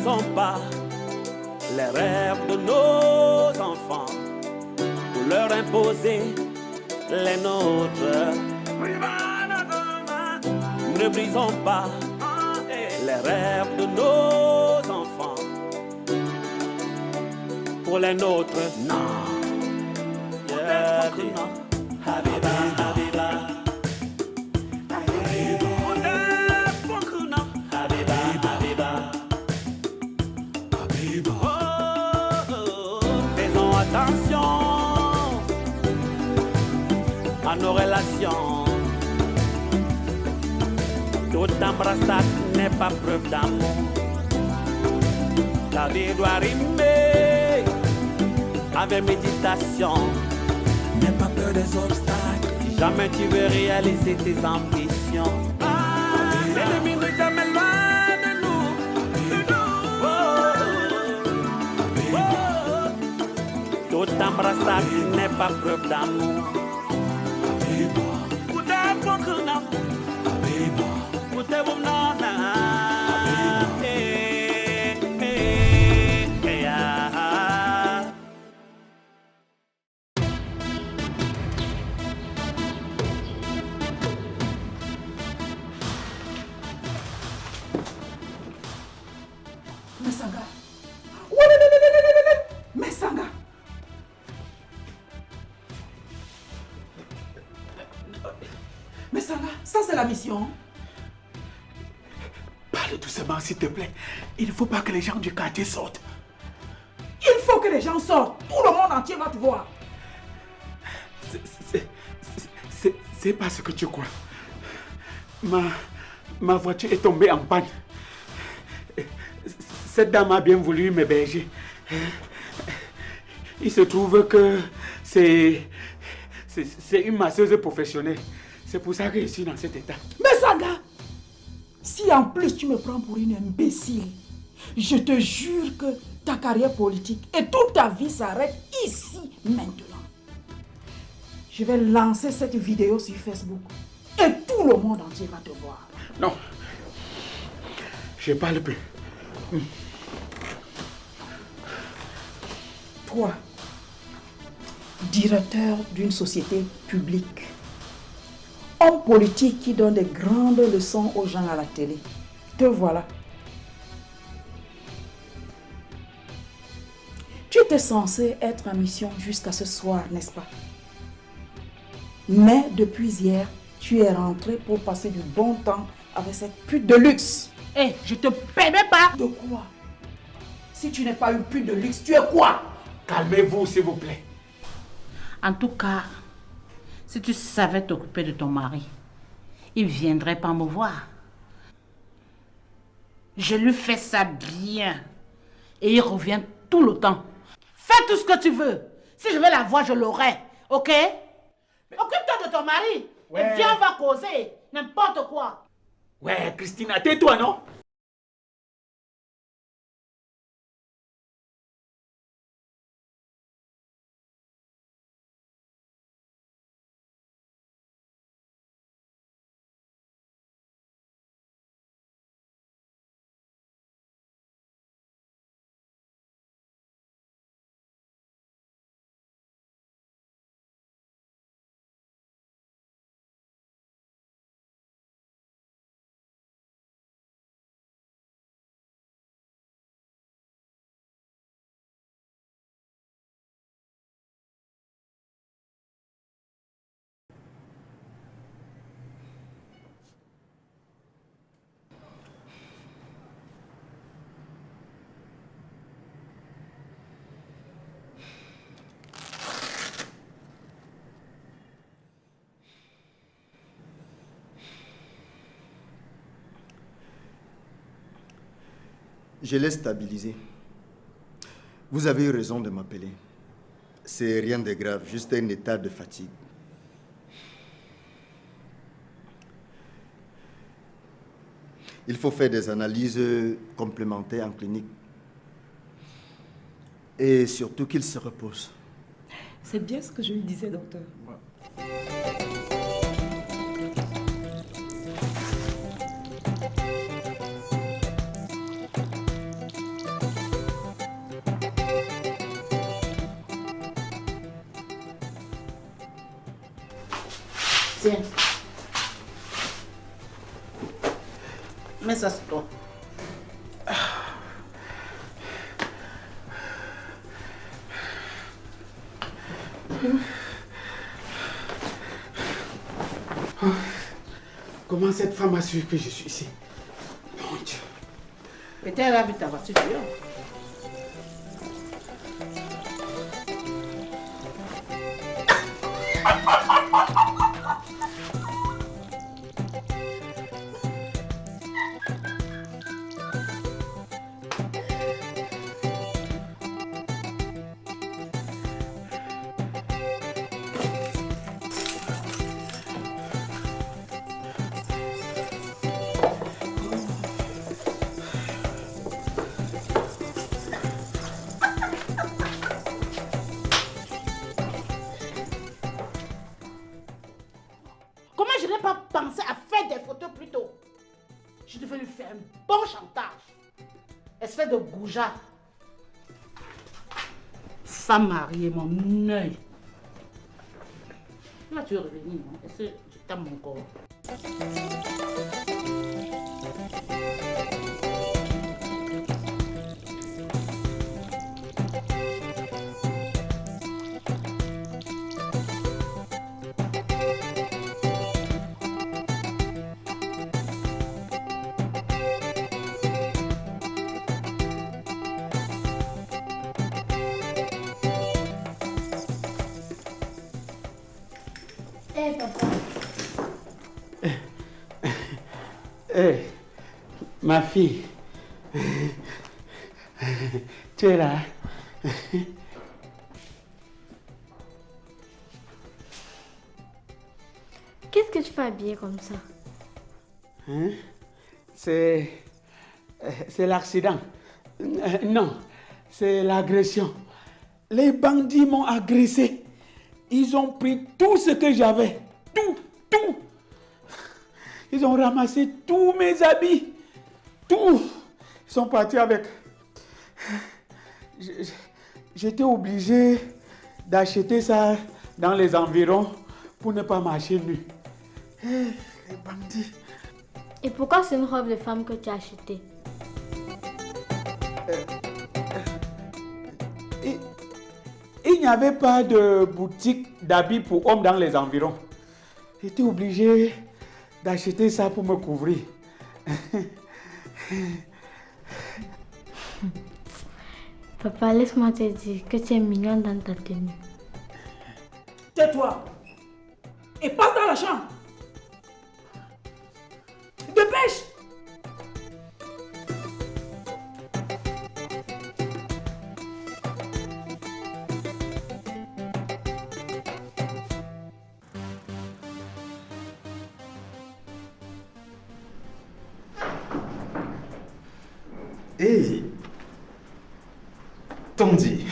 brisons pas les rêves de nos enfants pour leur imposer les nôtres. Ne brisons pas les rêves de nos enfants pour les nôtres. Non. Yeah, Habiba, Habiba. Attention à nos relations. Tout embrassade n'est pas preuve d'amour. La vie doit rimer avec méditation. N'aie pas peur des obstacles si jamais tu veux réaliser tes ambitions. L'ennemi ne jamais loin de nous. Toute embrassade n'est pas preuve d'amour. Messanga. Messanga. Messanga, ça c'est la mission. Parle doucement s'il te plaît. Il ne faut pas que les gens du quartier sortent. Il faut que les gens sortent. Tout le monde entier va te voir. C'est pas ce que tu crois. Ma voiture est tombée en panne. Cette dame a bien voulu m'héberger. Il se trouve que c'est une masseuse professionnelle. C'est pour ça que je suis dans cet état. Messanga, si en plus tu me prends pour une imbécile, je te jure que ta carrière politique et toute ta vie s'arrête ici, maintenant. Je vais lancer cette vidéo sur Facebook et tout le monde entier va te voir. Non, je parle plus. Toi, directeur d'une société publique, homme politique qui donne des grandes leçons aux gens à la télé, te voilà. Tu étais censé être en mission jusqu'à ce soir, n'est-ce pas? Mais depuis hier, tu es rentré pour passer du bon temps avec cette pute de luxe. Hé, je te permets pas. De quoi? Si tu n'es pas une pute de luxe, tu es quoi? Calmez-vous, s'il vous plaît. En tout cas, si tu savais t'occuper de ton mari, il viendrait pas me voir. Je lui fais ça bien. Et il revient tout le temps. Fais tout ce que tu veux. Si je veux la voir, je l'aurai. Ok? Occupe-toi de ton mari. Ouais. Et viens, on va causer. N'importe quoi. Ouais, Christina, tais-toi, non? Je l'ai stabilisé. Vous avez eu raison de m'appeler. C'est rien de grave, juste un état de fatigue. Il faut faire des analyses complémentaires en clinique. Et surtout qu'il se repose. C'est bien ce que je lui disais, docteur. Tiens. Mets ça sur toi. Comment cette femme a su que je suis ici? Mon Dieu. Peut-être elle a vu ta voiture dehors. Comment je n'ai pas pensé à faire des photos plus tôt? Je devais lui faire un bon chantage. Espèce de goujat. Femme mariée, mon œil. Là, tu es revenu, non? Est-ce que tu t'aimes mon corps? Hé, ma fille, tu es là? Qu'est-ce que tu fais habillé comme ça? Hein? C'est l'accident. Non, c'est l'agression. Les bandits m'ont agressé. Ils ont pris tout ce que j'avais. Tout. Ils ont ramassé tous mes habits. Tout. Ils sont partis avec. J'étais obligé d'acheter ça dans les environs pour ne pas marcher nu. Les bandits. Et pourquoi c'est une robe de femme que tu as achetée? Il n'y avait pas de boutique d'habits pour hommes dans les environs. J'étais obligé d'acheter ça pour me couvrir. Papa, laisse-moi te dire que tu es mignon dans ta tenue. Tais-toi. Et passe dans la chambre. Dépêche. Hé, Tandy.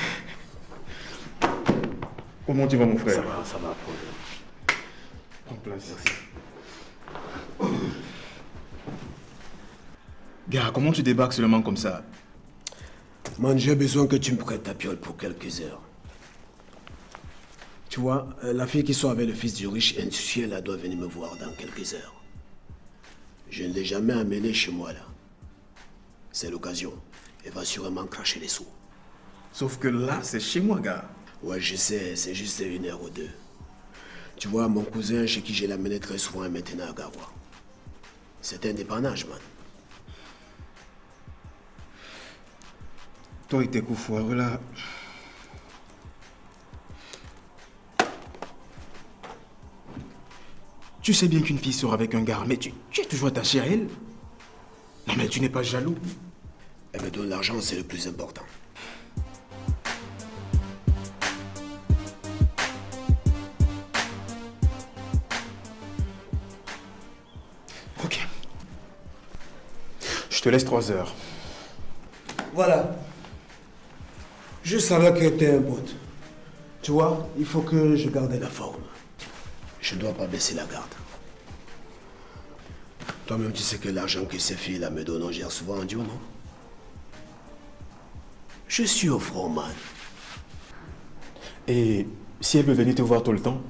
Comment tu vas, mon frère? Ça va, Paul. Prends place. Merci. Gars, comment tu débarques seulement comme ça? Man, j'ai besoin que tu me prêtes ta piole pour quelques heures. Tu vois, la fille qui sort avec le fils du riche industriel, elle doit venir me voir dans quelques heures. Je ne l'ai jamais amenée chez moi, là. C'est l'occasion. Elle va sûrement cracher les sous. Sauf que là, c'est chez moi, gars. Ouais, je sais, c'est juste 1 heure ou 2. Tu vois, mon cousin, chez qui j'ai l'amené très souvent, est maintenant à Garoua. C'est un dépannage, man. Toi et tes coups foireux, là. Tu sais bien qu'une fille sort avec un gars, mais tu es toujours attaché à elle. Non, mais tu n'es pas jaloux. Elle me donne l'argent, c'est le plus important. Ok. Je te laisse 3 heures. Voilà. Je savais que tu es un pote. Tu vois, il faut que je garde la forme. Je ne dois pas baisser la garde. Toi-même, tu sais que l'argent que ces filles-là me donnent, on gère souvent en duo, non? Je suis au front, man. Et si elle veut venir te voir tout le temps?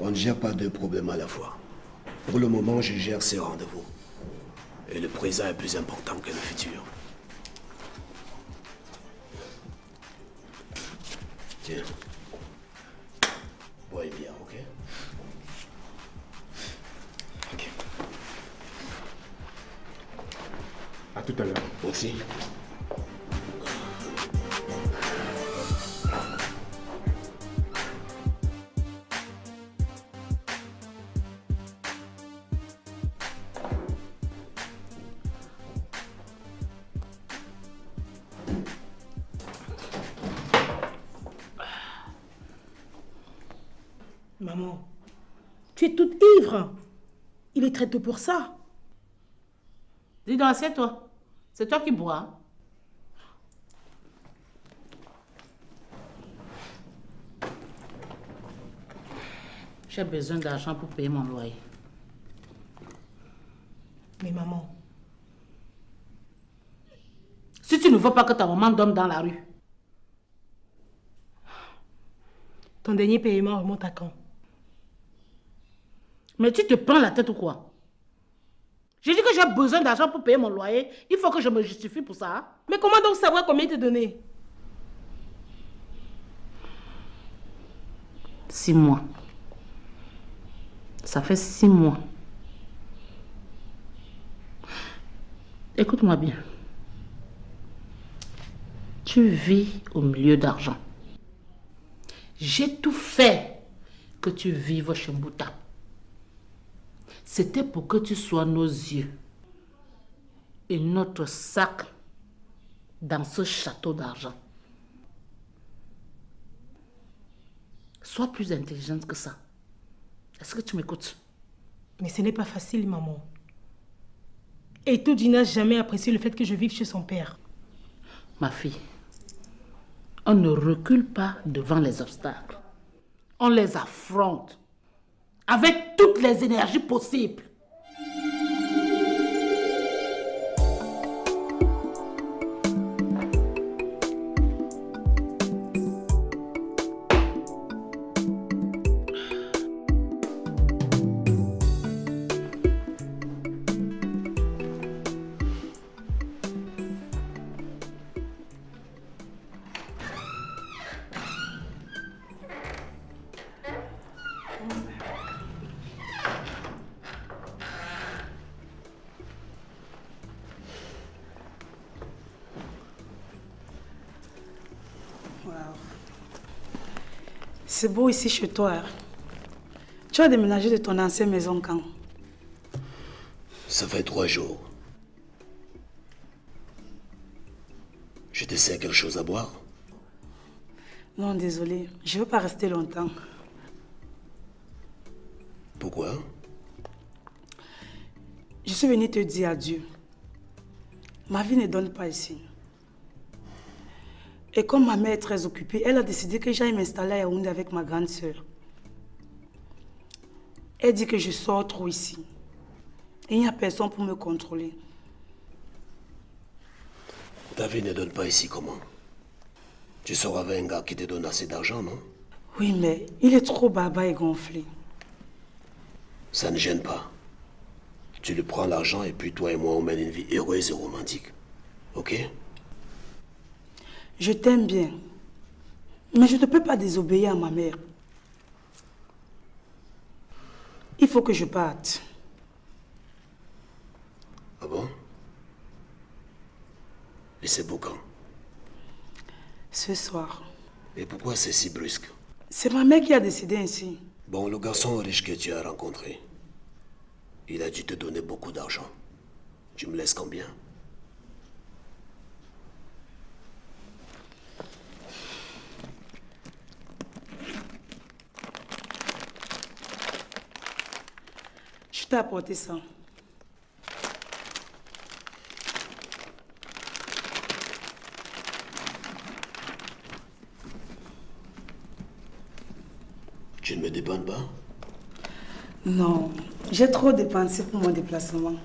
On ne gère pas deux problèmes à la fois. Pour le moment, je gère ces rendez-vous. Et le présent est plus important que le futur. Tiens. Bois bien, ok? Ok. À tout à l'heure. Merci. Maman, tu es toute ivre. Il est très tôt pour ça. Dis donc, assieds-toi. C'est toi qui bois. J'ai besoin d'argent pour payer mon loyer. Mais maman, Si tu ne veux pas que ta maman dorme dans la rue, ton dernier paiement remonte à quand? mais tu te prends la tête ou quoi? J'ai dit que j'ai besoin d'argent pour payer mon loyer. Il faut que je me justifie pour ça. Hein? Mais comment donc savoir combien te donner? 6 mois. Ça fait 6 mois. Écoute-moi bien. Tu vis au milieu d'argent. J'ai tout fait que tu vives chez Mbouta. C'était pour que tu sois nos yeux et notre sac dans ce château d'argent. Sois plus intelligente que ça. Est-ce que tu m'écoutes? Mais ce n'est pas facile, maman. Et Toudi n'a jamais apprécié le fait que je vive chez son père. Ma fille, on ne recule pas devant les obstacles. On les affronte avec toutes les énergies possibles. C'est beau ici chez toi. Tu as déménagé de ton ancienne maison quand? Ça fait 3 jours. Je te sers quelque chose à boire? Non, désolé. Je ne veux pas rester longtemps. Pourquoi? Je suis venue te dire adieu. Ma vie ne donne pas ici. Et comme ma mère est très occupée, elle a décidé que j'aille m'installer à Yaoundé avec ma grande sœur. Elle dit que je sors trop ici. Et il n'y a personne pour me contrôler. Ta vie ne donne pas ici comment? Tu sors avec un gars qui te donne assez d'argent, non? Oui, mais il est trop baba et gonflé. Ça ne gêne pas. Tu lui prends l'argent et puis toi et moi on mène une vie heureuse et romantique. Ok? Je t'aime bien, mais je ne peux pas désobéir à ma mère. Il faut que je parte. Ah bon? Et c'est beau quand? Ce soir. Et pourquoi c'est si brusque? C'est ma mère qui a décidé ainsi. Bon, le garçon riche que tu as rencontré, il a dû te donner beaucoup d'argent. Tu me laisses combien? Je t'ai apporté ça. Tu ne me dépannes pas? Non, j'ai trop dépensé pour mon déplacement.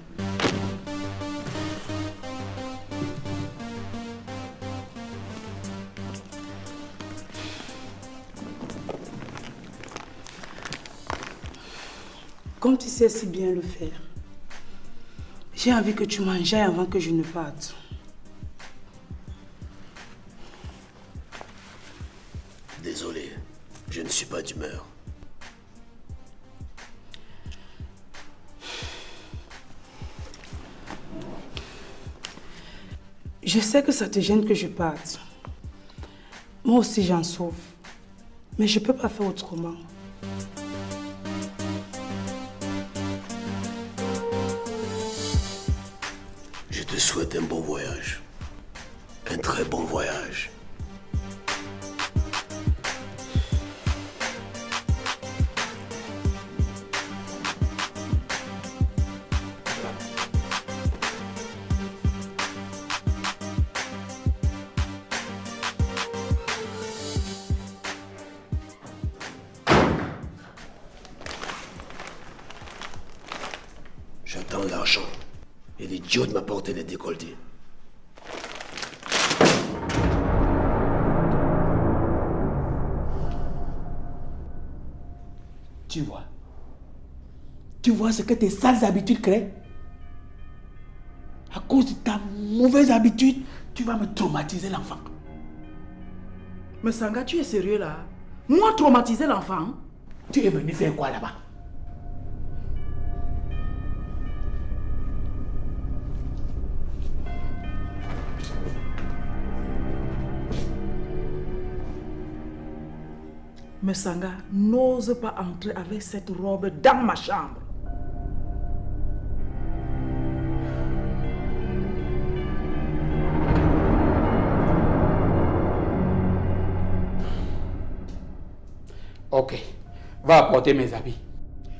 Comme tu sais si bien le faire, j'ai envie que tu mangeailles avant que je ne parte. Désolé, je ne suis pas d'humeur. Je sais que ça te gêne que je parte. Moi aussi j'en souffre. Mais je ne peux pas faire autrement. Je te souhaite un bon voyage. Un très bon voyage. J'attends l'argent. Et l'idiot de m'apporter les décolletés. Tu vois ce que tes sales habitudes créent? À cause de ta mauvaise habitude, tu vas me traumatiser l'enfant. Mais Sanga, tu es sérieux là? Moi traumatiser l'enfant? Tu es venu faire quoi là-bas? Mais Sanga, n'ose pas entrer avec cette robe dans ma chambre. Ok, va apporter mes habits.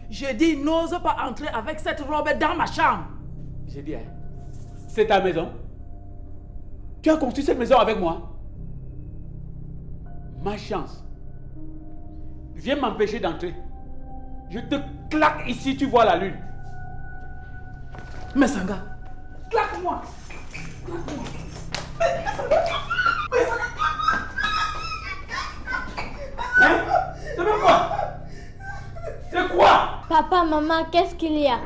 Je dis, n'ose pas entrer avec cette robe dans ma chambre. J'ai dit, hein, c'est ta maison. Tu as construit cette maison avec moi. Ma chance. Viens m'empêcher d'entrer. Je te claque ici, tu vois la lune. Mais Sanga, claque-moi. Claque-moi. Hein? C'est même quoi? C'est quoi? Papa, maman, qu'est-ce qu'il y a?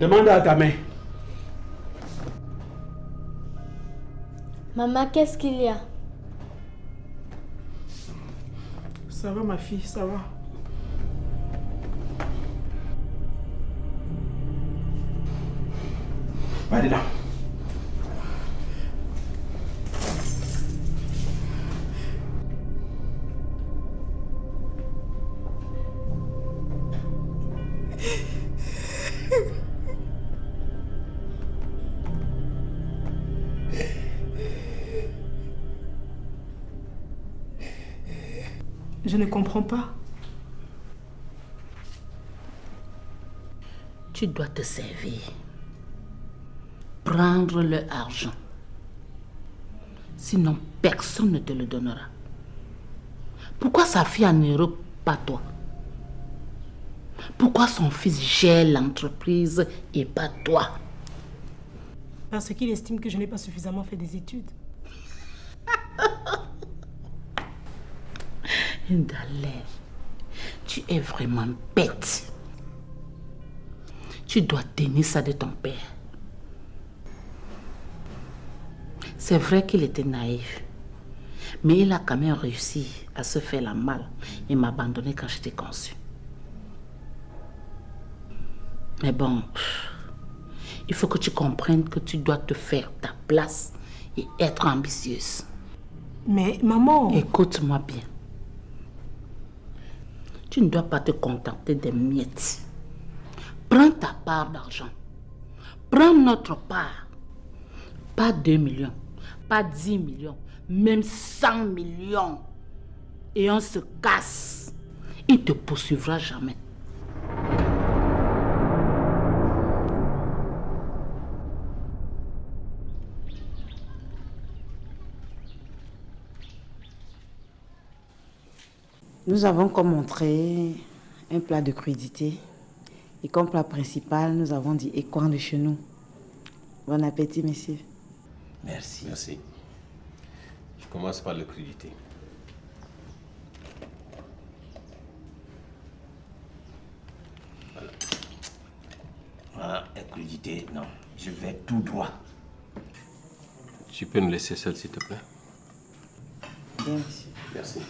Demande à ta mère. Maman, qu'est-ce qu'il y a? Ça va ma fille, ça va. Va dedans. Je ne comprends pas. Tu dois te servir. Prendre leur argent. Sinon, personne ne te le donnera. Pourquoi sa fille en Europe, pas toi? Pourquoi son fils gère l'entreprise et pas toi? Parce qu'il estime que je n'ai pas suffisamment fait des études. Ndalé, tu es vraiment bête. Tu dois tenir ça de ton père. C'est vrai qu'il était naïf, mais il a quand même réussi à se faire la malle et m'abandonner quand j'étais conçue. Mais bon, il faut que tu comprennes que tu dois te faire ta place et être ambitieuse. Mais maman... Écoute-moi bien. Tu ne dois pas te contenter des miettes. Prends ta part d'argent. Prends notre part. Pas 2 millions, pas 10 millions, même 100 millions. Et on se casse. Il ne te poursuivra jamais. Nous avons comme entrée un plat de crudité. Et comme plat principal, nous avons dit écoin de chenou. Bon appétit, messieurs. Merci. Merci. Je commence par le crudité. crudité, non. Je vais tout droit. Tu peux nous laisser seuls, s'il te plaît? Bien, monsieur. Merci.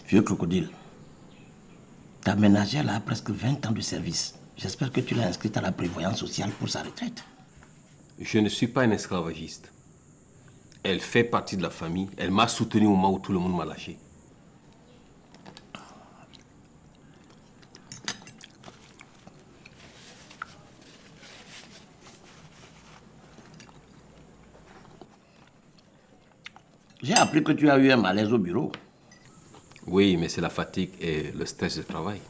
Vieux crocodile, ta ménagère a presque 20 ans de service. J'espère que tu l'as inscrite à la prévoyance sociale pour sa retraite. Je ne suis pas un esclavagiste. Elle fait partie de la famille. Elle m'a soutenu au moment où tout le monde m'a lâché. J'ai appris que tu as eu un malaise au bureau. Oui, mais c'est la fatigue et le stress de travail.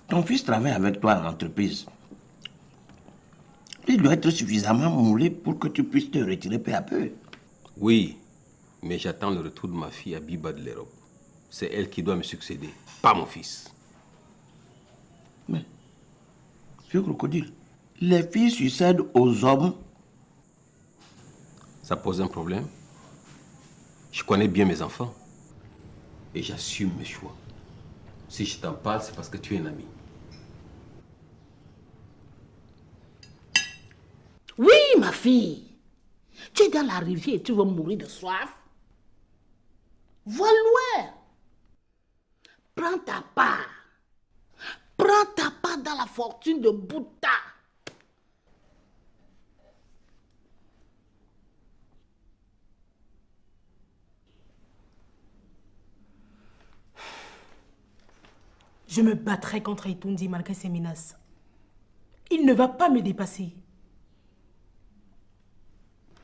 Ton fils travaille avec toi en entreprise. Il doit être suffisamment moulé pour que tu puisses te retirer peu à peu. Oui, mais j'attends le retour de ma fille Abiba de l'Europe. C'est elle qui doit me succéder, pas mon fils. Mais, vieux crocodile, les filles succèdent aux hommes. Ça pose un problème. Je connais bien mes enfants. Et j'assume mes choix. Si je t'en parle, c'est parce que tu es un ami. Oui, ma fille. Tu es dans la rivière et tu vas mourir de soif. Va loin. Prends ta part. Prends ta part dans la fortune de Bouddha. Je me battrai contre Itundi malgré ses menaces. Il ne va pas me dépasser.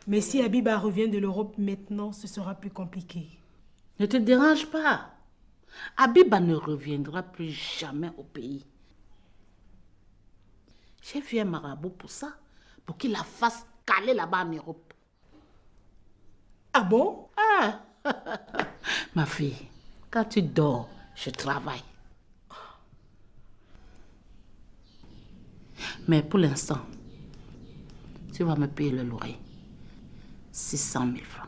Mais si Abiba revient de l'Europe maintenant, ce sera plus compliqué. Ne te dérange pas. Abiba ne reviendra plus jamais au pays. J'ai vu un marabout pour ça, pour qu'il la fasse caler là-bas en Europe. Ah bon? Ah. Ma fille, quand tu dors, je travaille. Mais pour l'instant, tu vas me payer le loyer. 600 000 francs.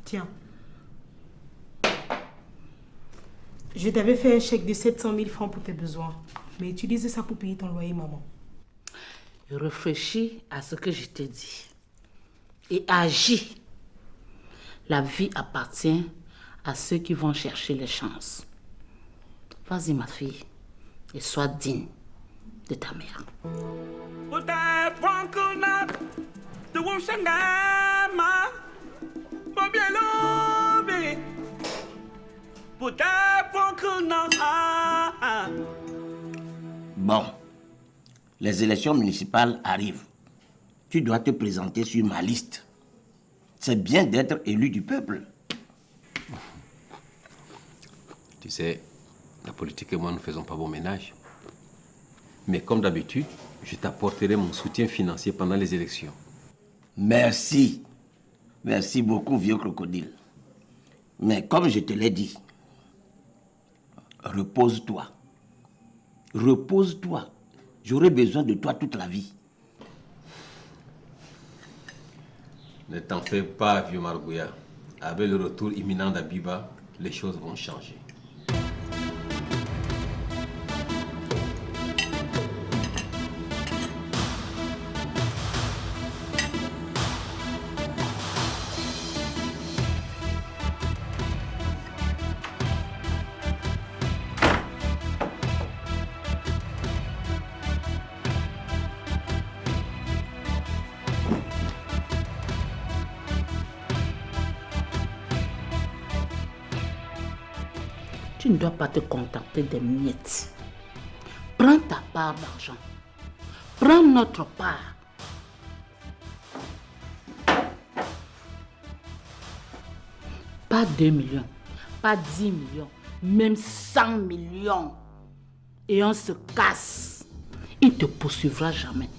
Tiens. Je t'avais fait un chèque de 700 000 francs pour tes besoins. Mais utilise ça pour payer ton loyer, maman. Réfléchis à ce que je t'ai dit. Et agis. La vie appartient à ceux qui vont chercher les chances. Vas-y, ma fille, et sois digne de ta mère. Bon, les élections municipales arrivent. Tu dois te présenter sur ma liste. C'est bien d'être élu du peuple. Tu sais, la politique et moi, nous ne faisons pas bon ménage. Mais comme d'habitude, je t'apporterai mon soutien financier pendant les élections. Merci. Merci beaucoup, vieux crocodile. Mais comme je te l'ai dit, repose-toi. Repose-toi. J'aurai besoin de toi toute la vie. Ne t'en fais pas, vieux Margouya. Avec le retour imminent d'Abiba, les choses vont changer. Tu ne dois pas te contenter des miettes. Prends ta part d'argent. Prends notre part. Pas 2 millions, pas 10 millions, même 100 millions. Et on se casse. Il ne te poursuivra jamais.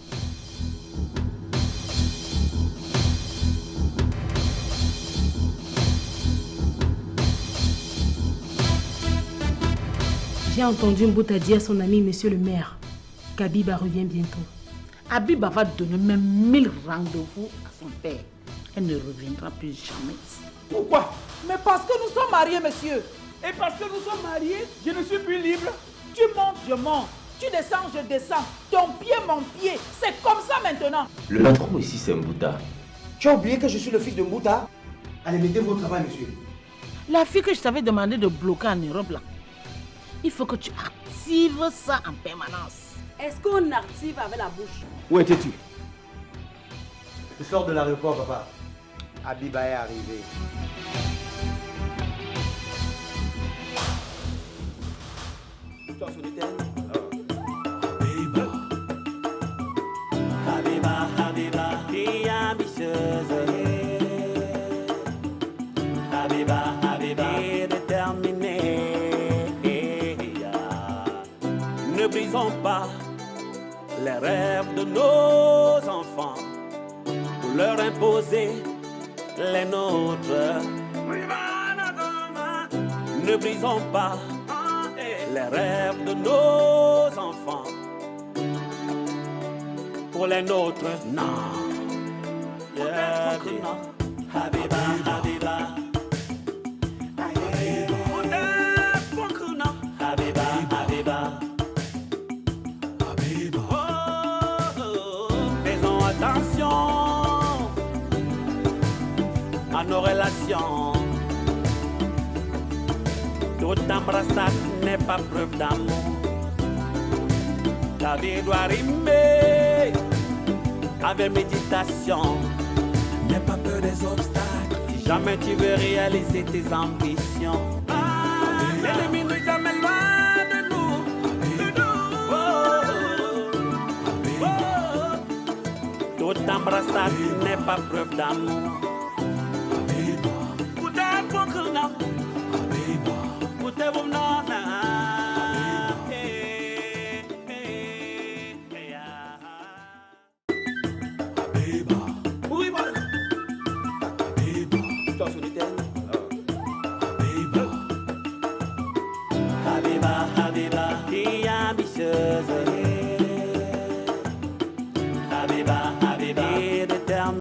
J'ai entendu Mbouta dire à son ami, monsieur le maire, qu'Abiba revient bientôt. Abiba va donner même 1000 rendez-vous à son père. Elle ne reviendra plus jamais ici. Pourquoi? Mais parce que nous sommes mariés, monsieur. Et parce que nous sommes mariés, je ne suis plus libre. Tu montes, je monte. Tu descends, je descends. Ton pied, mon pied. C'est comme ça maintenant. Le patron ici, c'est Mbouta. Tu as oublié que je suis le fils de Mbouta? Allez, mettez-vous au travail, monsieur. La fille que je t'avais demandé de bloquer en Europe, là, il faut que tu actives ça en permanence. Est-ce qu'on active avec la bouche? Où étais-tu? Je sors de l'aéroport, papa. Abiba est arrivée. Habiba, Habiba, fille ambitieuse. Habiba, Habiba, déterminée. Ne brisons pas les rêves de nos enfants pour leur imposer les nôtres. Ne brisons pas les rêves de nos enfants pour les nôtres. Non. Yeah, Habiba, Habiba. Habiba, Habiba. Faisons attention à nos relations. Toute embrassade n'est pas preuve d'amour. La vie doit rimer avec méditation. N'aie pas peur des obstacles. Si jamais tu veux réaliser tes ambitions, l'ennemi n'est jamais loin de nous. Toute embrassade n'est pas preuve d'amour. Habiba, Habiba, fille ambitieuse.